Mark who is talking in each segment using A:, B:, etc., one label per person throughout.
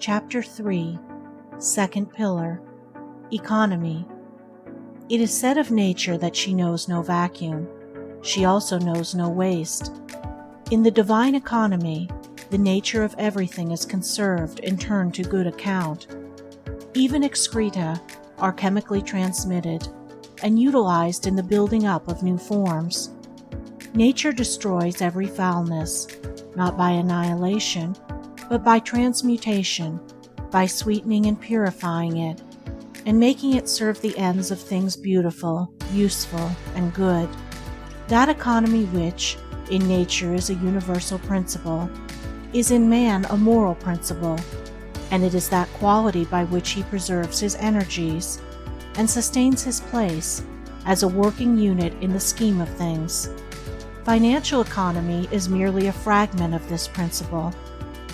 A: Chapter 3, Second Pillar, Economy. It is said of nature that she knows no vacuum. She also knows no waste. In the divine economy, the nature of everything is conserved and turned to good account. Even excreta are chemically transmitted and utilized in the building up of new forms. Nature destroys every foulness, not by annihilation, but by transmutation, by sweetening and purifying it, and making it serve the ends of things beautiful, useful, and good. That economy which, in nature, is a universal principle, is in man a moral principle, and it is that quality by which he preserves his energies and sustains his place as a working unit in the scheme of things. Financial economy is merely a fragment of this principle,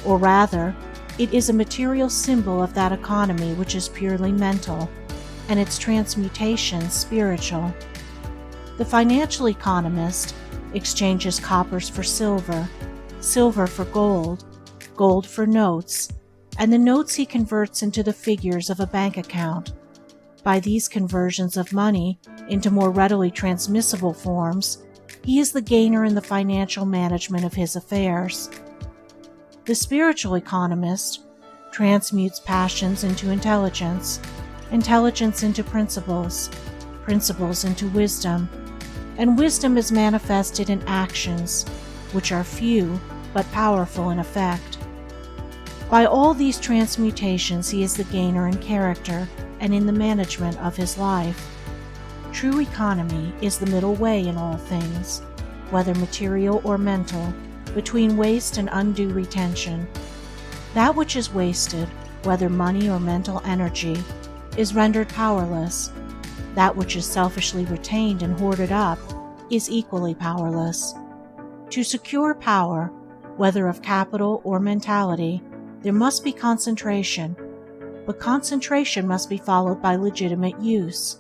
A: or rather, it is a material symbol of that economy which is purely mental, and its transmutation spiritual. The financial economist exchanges coppers for silver, silver for gold, gold for notes, and the notes he converts into the figures of a bank account. By these conversions of money into more readily transmissible forms, he is the gainer in the financial management of his affairs. The spiritual economist transmutes passions into intelligence, intelligence into principles, principles into wisdom, and wisdom is manifested in actions, which are few but powerful in effect. By all these transmutations he is the gainer in character and in the management of his life. True economy is the middle way in all things, whether material or mental, between waste and undue retention. That which is wasted, whether money or mental energy, is rendered powerless. That which is selfishly retained and hoarded up is equally powerless. To secure power, whether of capital or mentality, there must be concentration, but concentration must be followed by legitimate use.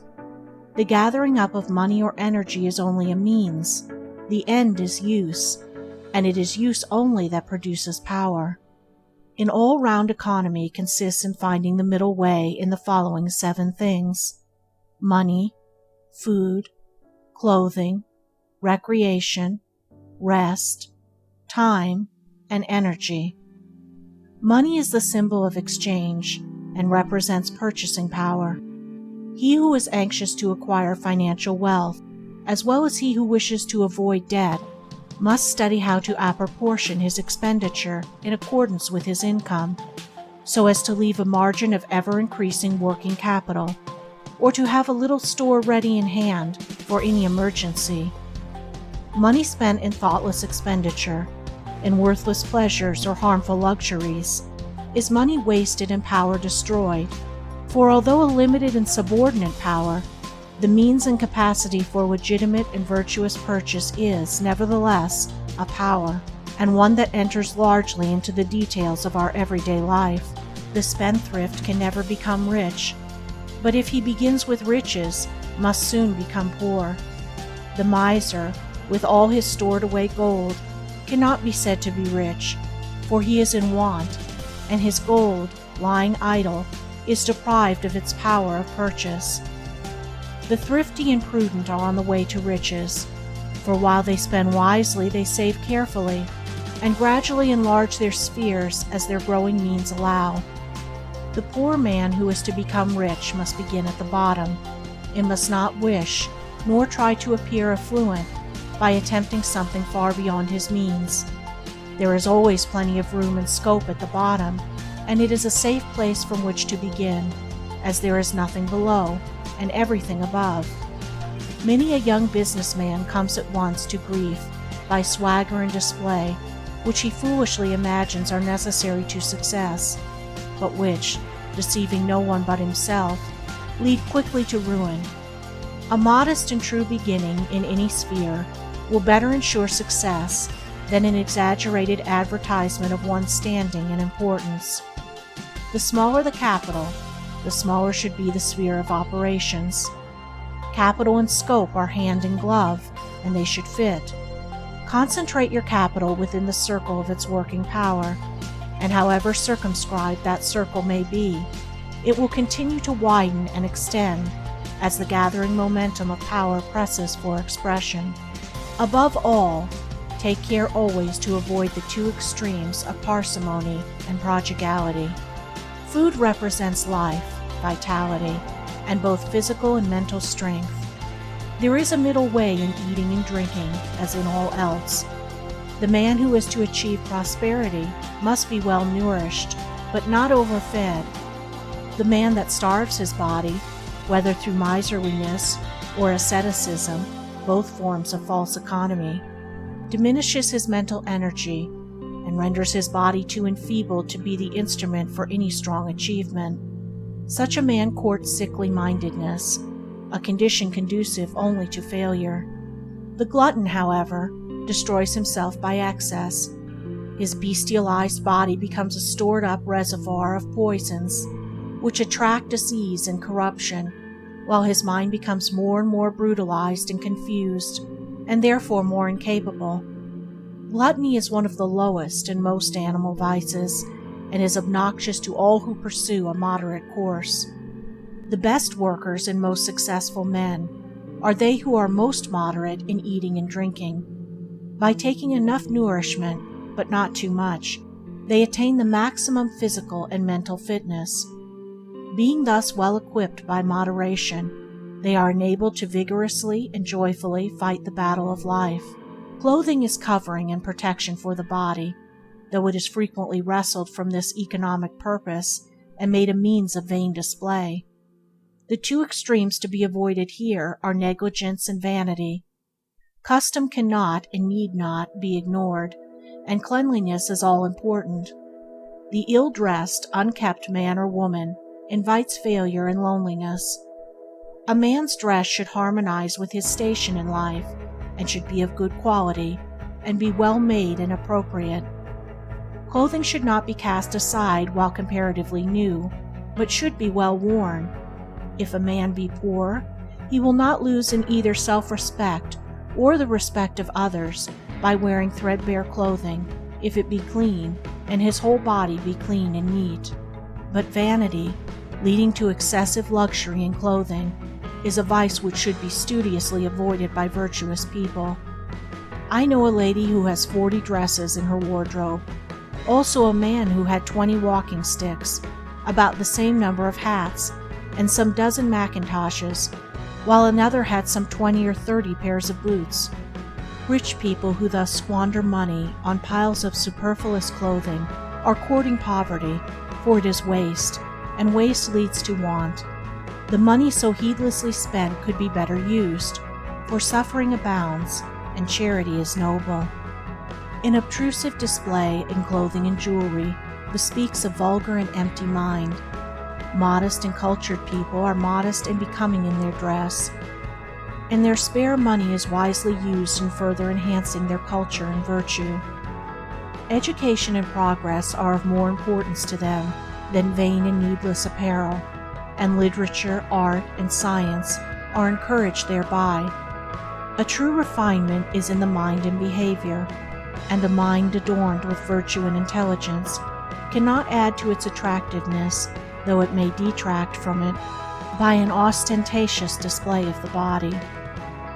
A: The gathering up of money or energy is only a means. The end is use, and it is use only that produces power. An all-round economy consists in finding the middle way in the following 7 things: money, food, clothing, recreation, rest, time, and energy. Money is the symbol of exchange and represents purchasing power. He who is anxious to acquire financial wealth, as well as he who wishes to avoid debt, must study how to apportion his expenditure in accordance with his income, so as to leave a margin of ever-increasing working capital, or to have a little store ready in hand for any emergency. Money spent in thoughtless expenditure, in worthless pleasures or harmful luxuries, is money wasted and power destroyed, for although a limited and subordinate power, the means and capacity for legitimate and virtuous purchase is, nevertheless, a power, and one that enters largely into the details of our everyday life. The spendthrift can never become rich, but if he begins with riches, must soon become poor. The miser, with all his stored away gold, cannot be said to be rich, for he is in want, and his gold, lying idle, is deprived of its power of purchase. The thrifty and prudent are on the way to riches, for while they spend wisely they save carefully, and gradually enlarge their spheres as their growing means allow. The poor man who is to become rich must begin at the bottom, and must not wish, nor try to appear affluent, by attempting something far beyond his means. There is always plenty of room and scope at the bottom, and it is a safe place from which to begin, as there is nothing below, and everything above. Many a young businessman comes at once to grief by swagger and display, which he foolishly imagines are necessary to success, but which, deceiving no one but himself, lead quickly to ruin. A modest and true beginning in any sphere will better ensure success than an exaggerated advertisement of one's standing and importance. The smaller the capital, the smaller should be the sphere of operations. Capital and scope are hand in glove, and they should fit. Concentrate your capital within the circle of its working power. and however circumscribed that circle may be, it will continue to widen and extend as the gathering momentum of power presses for expression. Above all, take care always to avoid the two extremes of parsimony and prodigality. Food represents life, vitality, and both physical and mental strength. There is a middle way in eating and drinking, as in all else. The man who is to achieve prosperity must be well nourished, but not overfed. The man that starves his body, whether through miserliness or asceticism, both forms of false economy, diminishes his mental energy and renders his body too enfeebled to be the instrument for any strong achievement. Such a man courts sickly mindedness, a condition conducive only to failure. The glutton, however, destroys himself by excess. His bestialized body becomes a stored-up reservoir of poisons, which attract disease and corruption, while his mind becomes more and more brutalized and confused, and therefore more incapable. Gluttony is one of the lowest and most animal vices, and is obnoxious to all who pursue a moderate course. The best workers and most successful men are they who are most moderate in eating and drinking. By taking enough nourishment, but not too much, they attain the maximum physical and mental fitness. Being thus well equipped by moderation, they are enabled to vigorously and joyfully fight the battle of life. Clothing is covering and protection for the body, though it is frequently wrestled from this economic purpose and made a means of vain display. The two extremes to be avoided here are negligence and vanity. Custom cannot and need not be ignored, and cleanliness is all important. The ill-dressed, unkept man or woman invites failure and loneliness. A man's dress should harmonize with his station in life, and should be of good quality, and be well made and appropriate. Clothing should not be cast aside while comparatively new, but should be well worn. If a man be poor, he will not lose in either self-respect or the respect of others by wearing threadbare clothing, if it be clean, and his whole body be clean and neat. But vanity, leading to excessive luxury in clothing, is a vice which should be studiously avoided by virtuous people. I know a lady who has 40 dresses in her wardrobe, also a man who had 20 walking sticks, about the same number of hats, and some dozen mackintoshes, while another had some 20 or 30 pairs of boots. Rich people who thus squander money on piles of superfluous clothing are courting poverty, for it is waste, and waste leads to want. The money so heedlessly spent could be better used, for suffering abounds, and charity is noble. An obtrusive display in clothing and jewelry bespeaks a vulgar and empty mind. Modest and cultured people are modest and becoming in their dress, and their spare money is wisely used in further enhancing their culture and virtue. Education and progress are of more importance to them than vain and needless apparel, and literature, art, and science are encouraged thereby. A true refinement is in the mind and behavior, and a mind adorned with virtue and intelligence cannot add to its attractiveness, though it may detract from it, by an ostentatious display of the body.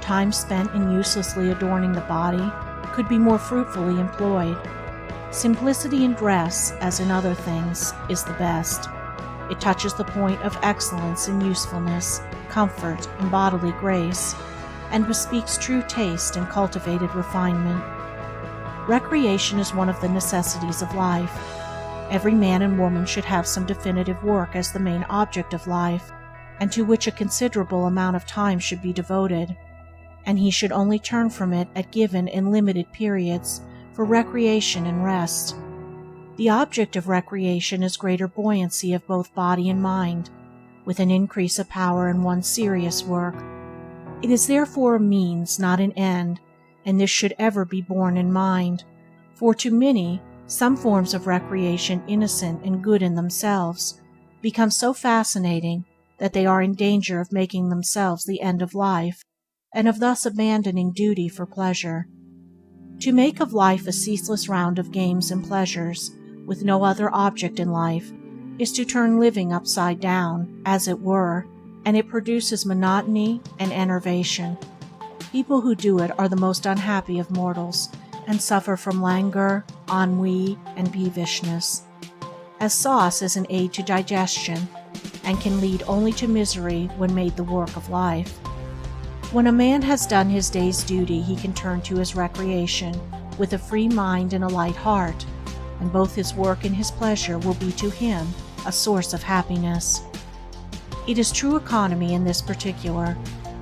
A: Time spent in uselessly adorning the body could be more fruitfully employed. Simplicity in dress, as in other things, is the best. It touches the point of excellence in usefulness, comfort, and bodily grace, and bespeaks true taste and cultivated refinement. Recreation is one of the necessities of life. Every man and woman should have some definitive work as the main object of life, and to which a considerable amount of time should be devoted, and he should only turn from it at given and limited periods for recreation and rest. The object of recreation is greater buoyancy of both body and mind, with an increase of power in one's serious work. It is therefore a means, not an end, and this should ever be borne in mind, for to many, some forms of recreation, innocent and good in themselves, become so fascinating that they are in danger of making themselves the end of life, and of thus abandoning duty for pleasure. To make of life a ceaseless round of games and pleasures with no other object in life, is to turn living upside down, as it were, and it produces monotony and enervation. People who do it are the most unhappy of mortals, and suffer from languor, ennui, and peevishness. As sauce is an aid to digestion, and can lead only to misery when made the work of life. When a man has done his day's duty, he can turn to his recreation with a free mind and a light heart, and both his work and his pleasure will be to him a source of happiness. It is true economy in this particular,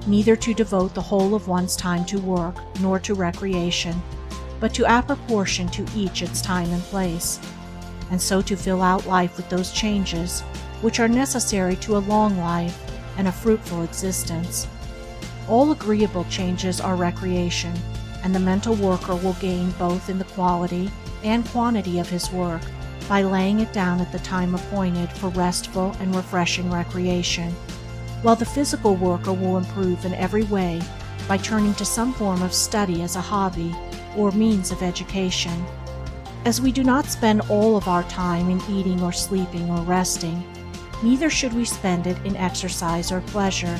A: neither to devote the whole of one's time to work nor to recreation, but to apportion to each its time and place, and so to fill out life with those changes which are necessary to a long life and a fruitful existence. All agreeable changes are recreation, and the mental worker will gain both in the quality and quantity of his work by laying it down at the time appointed for restful and refreshing recreation, while the physical worker will improve in every way by turning to some form of study as a hobby or means of education. As we do not spend all of our time in eating or sleeping or resting, neither should we spend it in exercise or pleasure,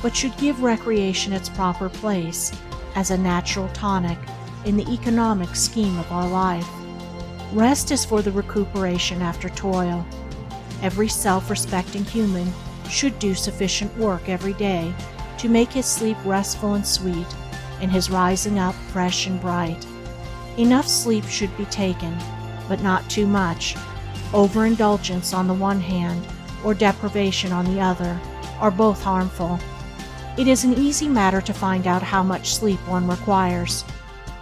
A: but should give recreation its proper place as a natural tonic in the economic scheme of our life. Rest is for the recuperation after toil. Every self-respecting human should do sufficient work every day to make his sleep restful and sweet, and his rising up fresh and bright. Enough sleep should be taken, but not too much. Overindulgence on the one hand, or deprivation on the other, are both harmful. It is an easy matter to find out how much sleep one requires.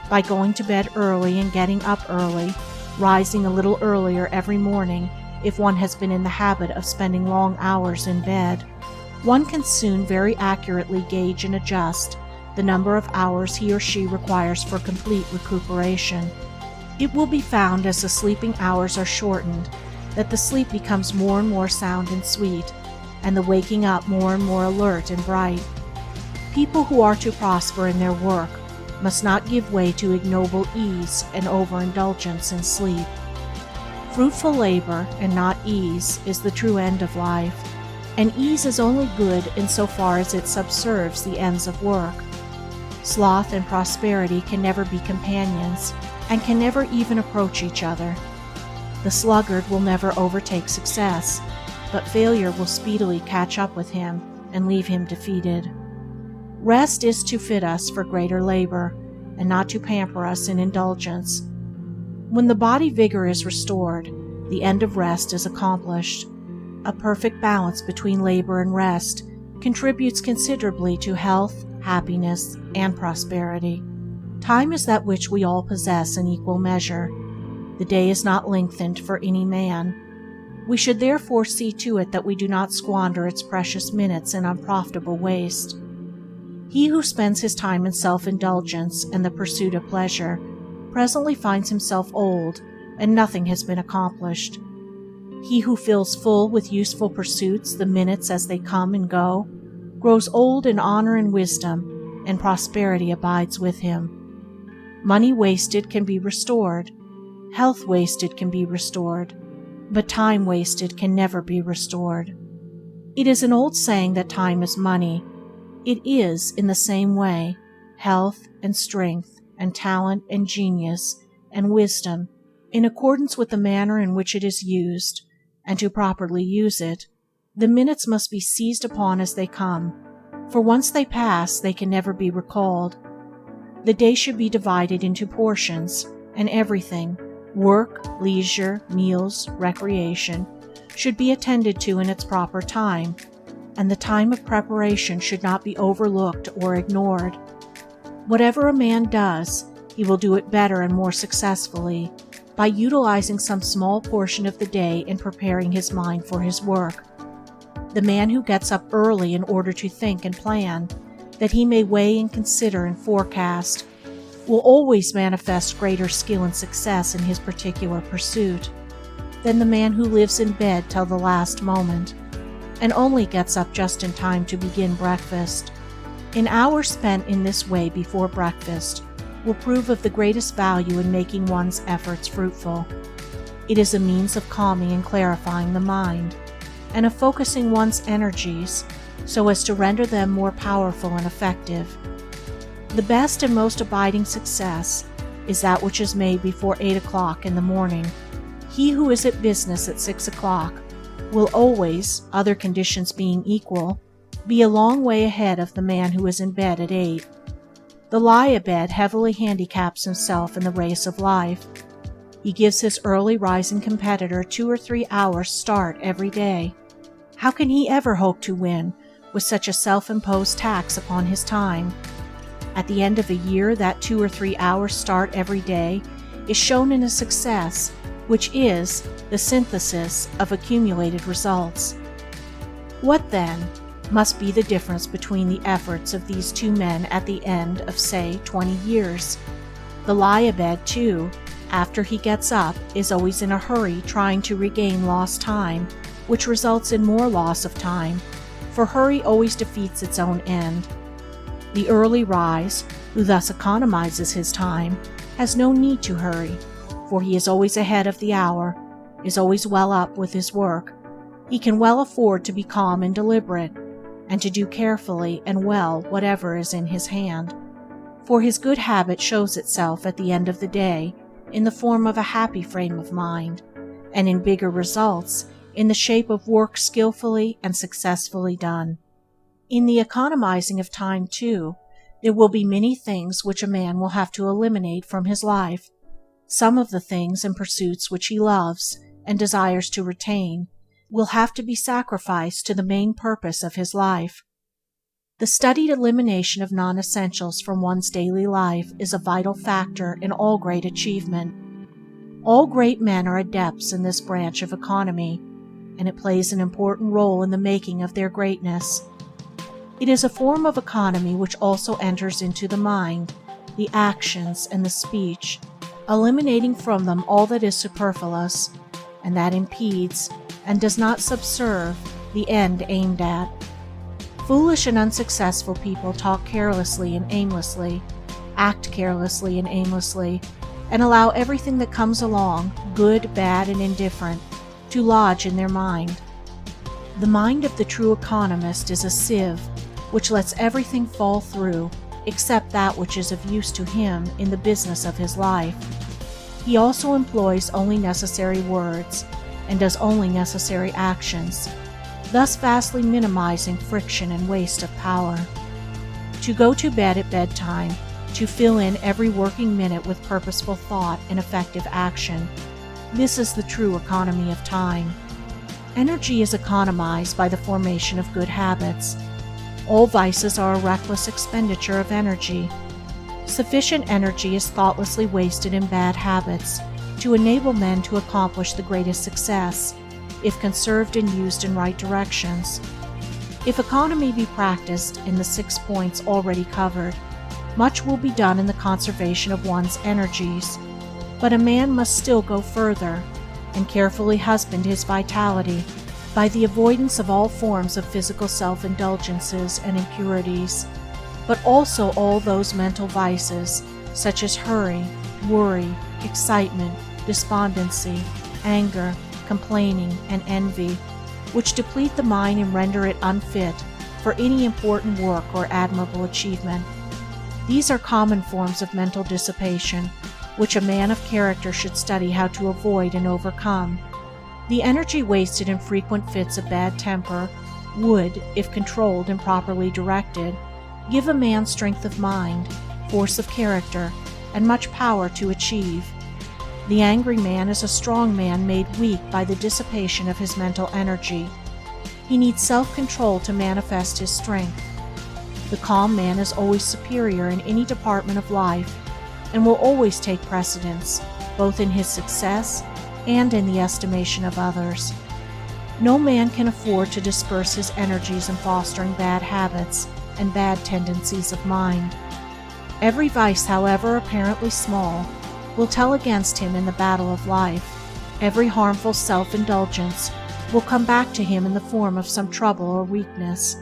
A: By going to bed early and getting up early, rising a little earlier every morning if one has been in the habit of spending long hours in bed, one can soon very accurately gauge and adjust the number of hours he or she requires for complete recuperation. It will be found as the sleeping hours are shortened that the sleep becomes more and more sound and sweet, and the waking up more and more alert and bright. People who are to prosper in their work must not give way to ignoble ease and overindulgence in sleep. Fruitful labor and not ease is the true end of life, and ease is only good insofar as it subserves the ends of work. Sloth and prosperity can never be companions, and can never even approach each other. The sluggard will never overtake success, but failure will speedily catch up with him and leave him defeated. Rest is to fit us for greater labor, and not to pamper us in indulgence. When the body vigor is restored, the end of rest is accomplished. A perfect balance between labor and rest contributes considerably to health, happiness, and prosperity. Time is that which we all possess in equal measure. The day is not lengthened for any man. We should therefore see to it that we do not squander its precious minutes in unprofitable waste. He who spends his time in self-indulgence and the pursuit of pleasure presently finds himself old, and nothing has been accomplished. He who fills full with useful pursuits the minutes as they come and go grows old in honor and wisdom, and prosperity abides with him. Money wasted can be restored, health wasted can be restored, but time wasted can never be restored. It is an old saying that time is money. It is, in the same way, health and strength and talent and genius and wisdom, in accordance with the manner in which it is used, and to properly use it, the minutes must be seized upon as they come, for once they pass they can never be recalled. The day should be divided into portions, and everything, work, leisure, meals, recreation, should be attended to in its proper time, and the time of preparation should not be overlooked or ignored. Whatever a man does, he will do it better and more successfully by utilizing some small portion of the day in preparing his mind for his work. The man who gets up early in order to think and plan, that he may weigh and consider and forecast, will always manifest greater skill and success in his particular pursuit than the man who lives in bed till the last moment, and only gets up just in time to begin breakfast. An hour spent in this way before breakfast will prove of the greatest value in making one's efforts fruitful. It is a means of calming and clarifying the mind, and of focusing one's energies so as to render them more powerful and effective. The best and most abiding success is that which is made before 8 o'clock in the morning. He who is at business at 6 o'clock will always, other conditions being equal, be a long way ahead of the man who is in bed at 8. The lie-abed heavily handicaps himself in the race of life. He gives his early rising competitor 2 or 3 hours start every day. How can he ever hope to win with such a self-imposed tax upon his time? At the end of a year, that 2 or 3 hours start every day is shown in a success, which is the synthesis of accumulated results. What, then, must be the difference between the efforts of these two men at the end of, say, 20 years? The lie-abed, too, after he gets up, is always in a hurry trying to regain lost time, which results in more loss of time, for hurry always defeats its own end. The early rise, who thus economizes his time, has no need to hurry, for he is always ahead of the hour, is always well up with his work. He can well afford to be calm and deliberate, and to do carefully and well whatever is in his hand, for his good habit shows itself at the end of the day in the form of a happy frame of mind, and in bigger results in the shape of work skillfully and successfully done. In the economizing of time, too, there will be many things which a man will have to eliminate from his life. Some of the things and pursuits which he loves and desires to retain will have to be sacrificed to the main purpose of his life. The studied elimination of non-essentials from one's daily life is a vital factor in all great achievement. All great men are adepts in this branch of economy, and it plays an important role in the making of their greatness. It is a form of economy which also enters into the mind, the actions, and the speech, eliminating from them all that is superfluous, and that impedes and does not subserve the end aimed at. Foolish and unsuccessful people talk carelessly and aimlessly, act carelessly and aimlessly, and allow everything that comes along, good, bad, and indifferent, to lodge in their mind. The mind of the true economist is a sieve which lets everything fall through except that which is of use to him in the business of his life. He also employs only necessary words and does only necessary actions, thus vastly minimizing friction and waste of power. To go to bed at bedtime, to fill in every working minute with purposeful thought and effective action, this is the true economy of time. Energy is economized by the formation of good habits. All vices are a reckless expenditure of energy. Sufficient energy is thoughtlessly wasted in bad habits to enable men to accomplish the greatest success, if conserved and used in right directions. If economy be practiced in the 6 points already covered, much will be done in the conservation of one's energies. But a man must still go further, and carefully husband his vitality by the avoidance of all forms of physical self-indulgences and impurities, but also all those mental vices, such as hurry, worry, excitement, despondency, anger, complaining, and envy, which deplete the mind and render it unfit for any important work or admirable achievement. These are common forms of mental dissipation, which a man of character should study how to avoid and overcome. The energy wasted in frequent fits of bad temper would, if controlled and properly directed, give a man strength of mind, force of character, and much power to achieve. The angry man is a strong man made weak by the dissipation of his mental energy. He needs self-control to manifest his strength. The calm man is always superior in any department of life, and will always take precedence, both in his success and in the estimation of others. No man can afford to disperse his energies in fostering bad habits and bad tendencies of mind. Every vice, however apparently small, will tell against him in the battle of life. Every harmful self-indulgence will come back to him in the form of some trouble or weakness.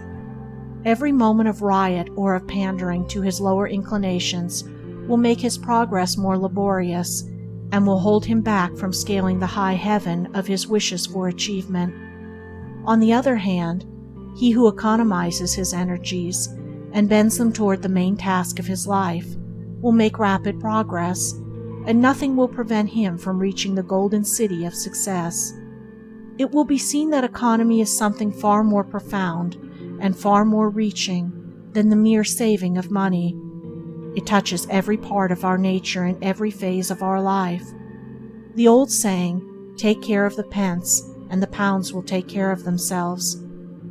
A: Every moment of riot or of pandering to his lower inclinations will make his progress more laborious, and will hold him back from scaling the high heaven of his wishes for achievement. On the other hand, he who economizes his energies and bends them toward the main task of his life will make rapid progress, and nothing will prevent him from reaching the golden city of success. It will be seen that economy is something far more profound and far more reaching than the mere saving of money. It touches every part of our nature and every phase of our life. The old saying, "Take care of the pence, and the pounds will take care of themselves,"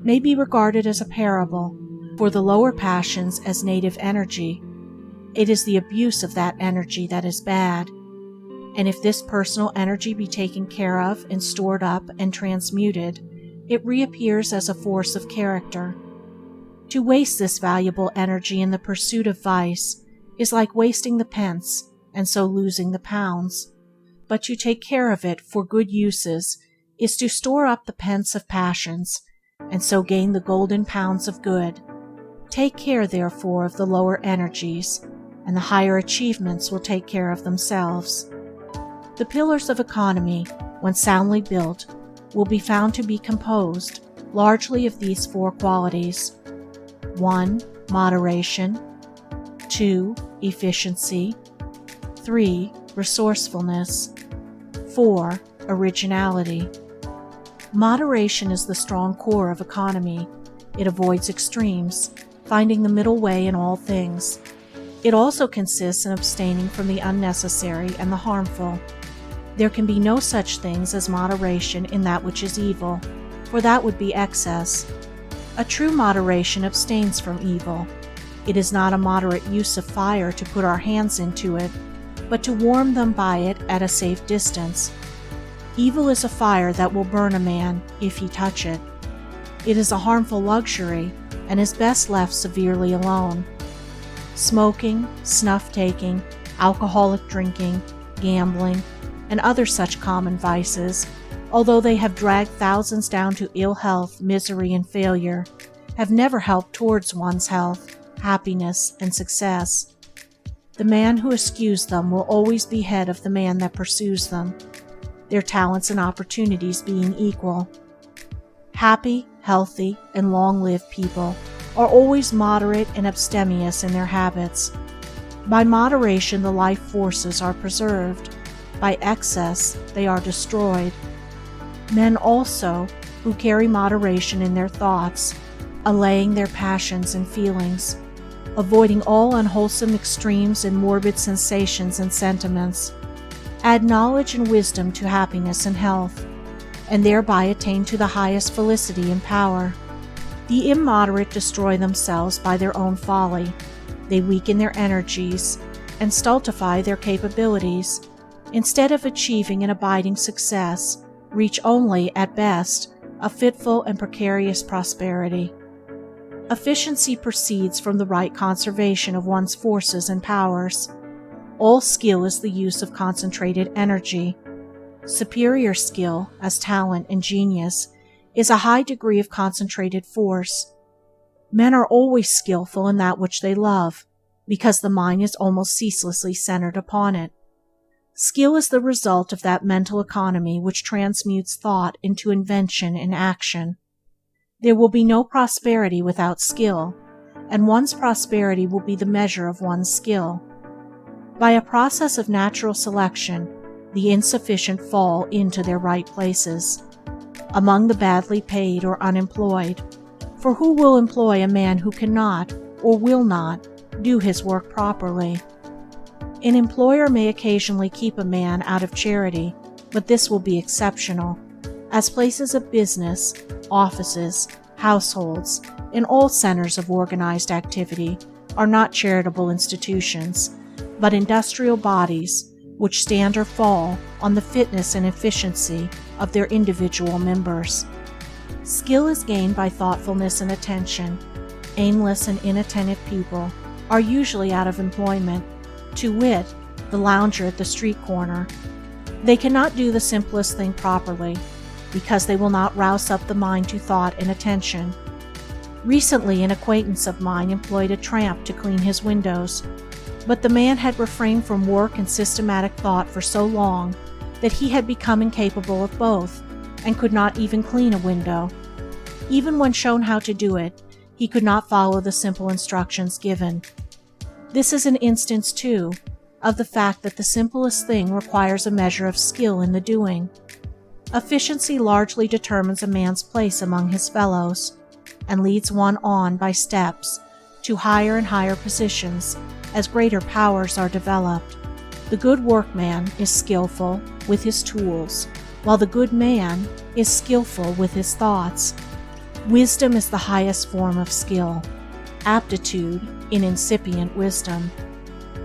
A: may be regarded as a parable, for the lower passions as native energy. It is the abuse of that energy that is bad, and if this personal energy be taken care of and stored up and transmuted, it reappears as a force of character. To waste this valuable energy in the pursuit of vice is like wasting the pence and so losing the pounds, but to take care of it for good uses is to store up the pence of passions and so gain the golden pounds of good. Take care, therefore, of the lower energies, and the higher achievements will take care of themselves. The pillars of economy, when soundly built, will be found to be composed largely of these four qualities: 1. Moderation. 2. Efficiency. 3. Resourcefulness. 4. Originality. Moderation is the strong core of economy. It avoids extremes, finding the middle way in all things. It also consists in abstaining from the unnecessary and the harmful. There can be no such things as moderation in that which is evil, for that would be excess. A true moderation abstains from evil. It is not a moderate use of fire to put our hands into it, but to warm them by it at a safe distance. Evil is a fire that will burn a man if he touch it. It is a harmful luxury and is best left severely alone. Smoking, snuff-taking, alcoholic drinking, gambling, and other such common vices, although they have dragged thousands down to ill health, misery, and failure, have never helped towards one's health, happiness, and success. The man who eschews them will always be ahead of the man that pursues them, their talents and opportunities being equal. Happy, healthy, and long-lived people are always moderate and abstemious in their habits. By moderation, the life forces are preserved. By excess, they are destroyed. Men also, who carry moderation in their thoughts, allaying their passions and feelings, avoiding all unwholesome extremes and morbid sensations and sentiments, add knowledge and wisdom to happiness and health, and thereby attain to the highest felicity and power. The immoderate destroy themselves by their own folly. They weaken their energies and stultify their capabilities. Instead of achieving an abiding success, reach only, at best, a fitful and precarious prosperity. Efficiency proceeds from the right conservation of one's forces and powers. All skill is the use of concentrated energy. Superior skill, as talent and genius, is a high degree of concentrated force. Men are always skillful in that which they love, because the mind is almost ceaselessly centered upon it. Skill is the result of that mental economy which transmutes thought into invention and action. There will be no prosperity without skill, and one's prosperity will be the measure of one's skill. By a process of natural selection, the insufficient fall into their right places, among the badly paid or unemployed, for who will employ a man who cannot, or will not, do his work properly? An employer may occasionally keep a man out of charity, but this will be exceptional, as places of business, offices, households, and all centers of organized activity are not charitable institutions, but industrial bodies which stand or fall on the fitness and efficiency of their individual members. Skill is gained by thoughtfulness and attention. Aimless and inattentive people are usually out of employment, to wit, the lounger at the street corner. They cannot do the simplest thing properly, because they will not rouse up the mind to thought and attention. Recently, an acquaintance of mine employed a tramp to clean his windows. But the man had refrained from work and systematic thought for so long that he had become incapable of both, and could not even clean a window. Even when shown how to do it, he could not follow the simple instructions given. This is an instance, too, of the fact that the simplest thing requires a measure of skill in the doing. Efficiency largely determines a man's place among his fellows, and leads one on by steps to higher and higher positions as greater powers are developed. The good workman is skillful with his tools, while the good man is skillful with his thoughts. Wisdom is the highest form of skill, aptitude in incipient wisdom.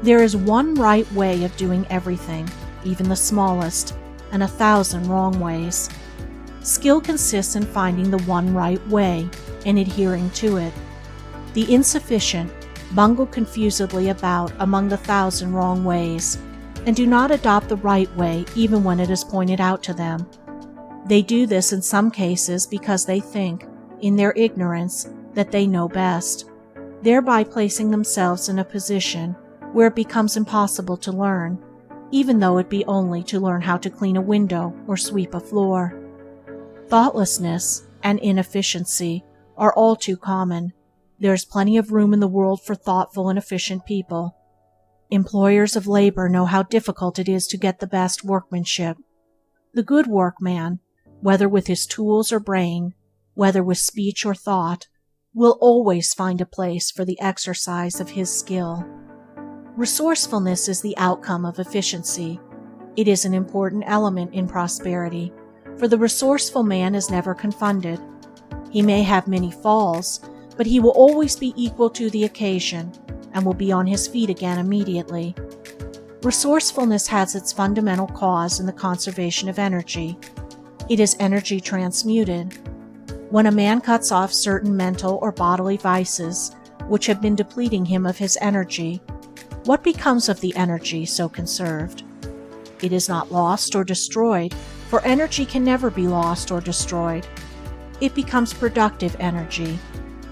A: There is one right way of doing everything, even the smallest, and 1,000 wrong ways. Skill consists in finding the one right way and adhering to it. The insufficient bungle confusedly about among the 1,000 wrong ways, and do not adopt the right way even when it is pointed out to them. They do this in some cases because they think, in their ignorance, that they know best, thereby placing themselves in a position where it becomes impossible to learn, even though it be only to learn how to clean a window or sweep a floor. Thoughtlessness and inefficiency are all too common. There is plenty of room in the world for thoughtful and efficient people. Employers of labor know how difficult it is to get the best workmanship. The good workman, whether with his tools or brain, whether with speech or thought, will always find a place for the exercise of his skill. Resourcefulness is the outcome of efficiency. It is an important element in prosperity, for the resourceful man is never confounded. He may have many falls, but he will always be equal to the occasion, and will be on his feet again immediately. Resourcefulness has its fundamental cause in the conservation of energy. It is energy transmuted. When a man cuts off certain mental or bodily vices which have been depleting him of his energy, what becomes of the energy so conserved? It is not lost or destroyed, for energy can never be lost or destroyed. It becomes productive energy.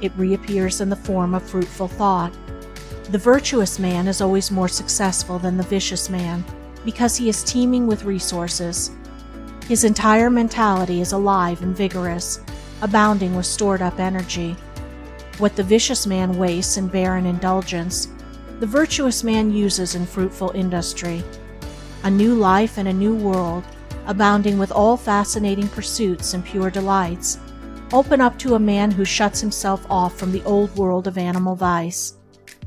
A: It reappears in the form of fruitful thought. The virtuous man is always more successful than the vicious man because he is teeming with resources. His entire mentality is alive and vigorous, abounding with stored-up energy. What the vicious man wastes in barren indulgence, the virtuous man uses in fruitful industry. A new life and a new world, abounding with all fascinating pursuits and pure delights, open up to a man who shuts himself off from the old world of animal vice,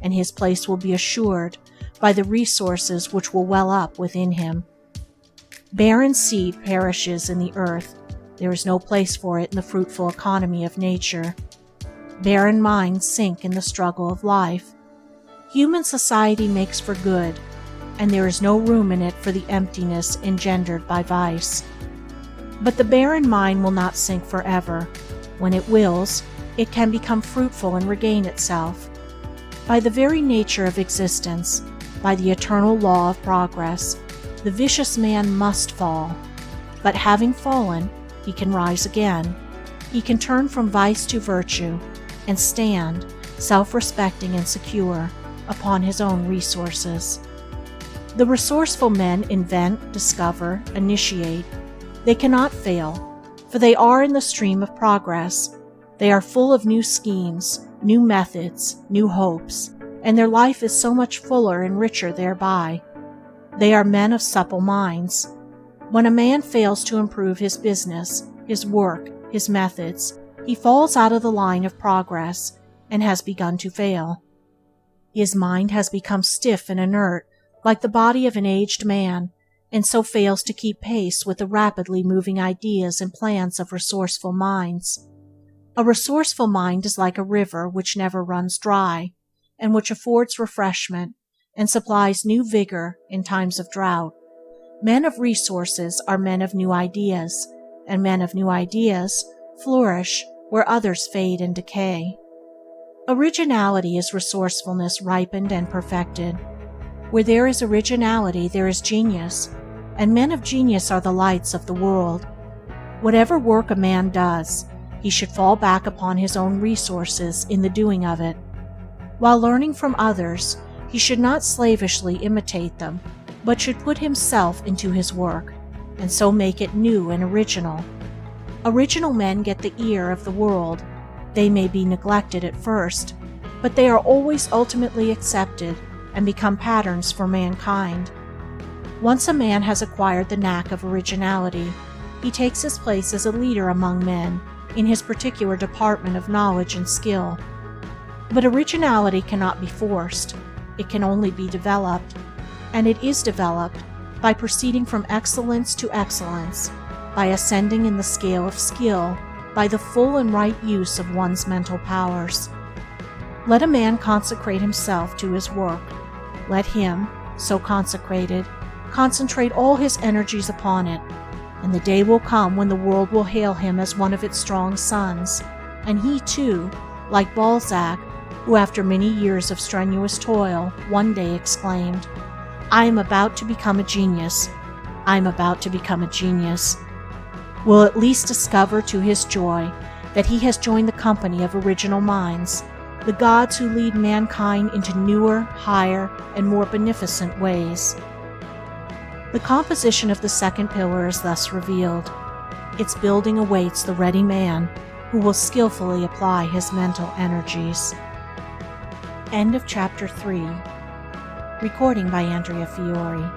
A: and his place will be assured by the resources which will well up within him. Barren seed perishes in the earth. There is no place for it in the fruitful economy of nature. Barren minds sink in the struggle of life. Human society makes for good, and there is no room in it for the emptiness engendered by vice. But the barren mind will not sink forever. When it wills, it can become fruitful and regain itself. By the very nature of existence, by the eternal law of progress, the vicious man must fall. But having fallen, he can rise again. He can turn from vice to virtue and stand, self-respecting and secure, upon his own resources. The resourceful men invent, discover, initiate. They cannot fail, for they are in the stream of progress. They are full of new schemes, new methods, new hopes, and their life is so much fuller and richer thereby. They are men of supple minds. When a man fails to improve his business, his work, his methods, he falls out of the line of progress and has begun to fail. His mind has become stiff and inert, like the body of an aged man, and so fails to keep pace with the rapidly moving ideas and plans of resourceful minds. A resourceful mind is like a river which never runs dry, and which affords refreshment and supplies new vigor in times of drought. Men of resources are men of new ideas, and men of new ideas flourish where others fade and decay. Originality is resourcefulness ripened and perfected. Where there is originality, there is genius, and men of genius are the lights of the world. Whatever work a man does, he should fall back upon his own resources in the doing of it. While learning from others, He should not slavishly imitate them, but should put himself into his work, and so make it new and original. Original men get the ear of the world. They may be neglected at first, but they are always ultimately accepted and become patterns for mankind. Once a man has acquired the knack of originality, he takes his place as a leader among men in his particular department of knowledge and skill. But originality cannot be forced. It can only be developed, and it is developed by proceeding from excellence to excellence, by ascending in the scale of skill, by the full and right use of one's mental powers. Let a man consecrate himself to his work. Let him, so consecrated, concentrate all his energies upon it, and the day will come when the world will hail him as one of its strong sons, and he too, like Balzac, who after many years of strenuous toil one day exclaimed, "I am about to become a genius. I am about to become a genius," will at least discover to his joy that he has joined the company of original minds, the gods who lead mankind into newer, higher, and more beneficent ways. The composition of the second pillar is thus revealed. Its building awaits the ready man who will skillfully apply his mental energies. End of Chapter 3. Recording by Andrea Fiore.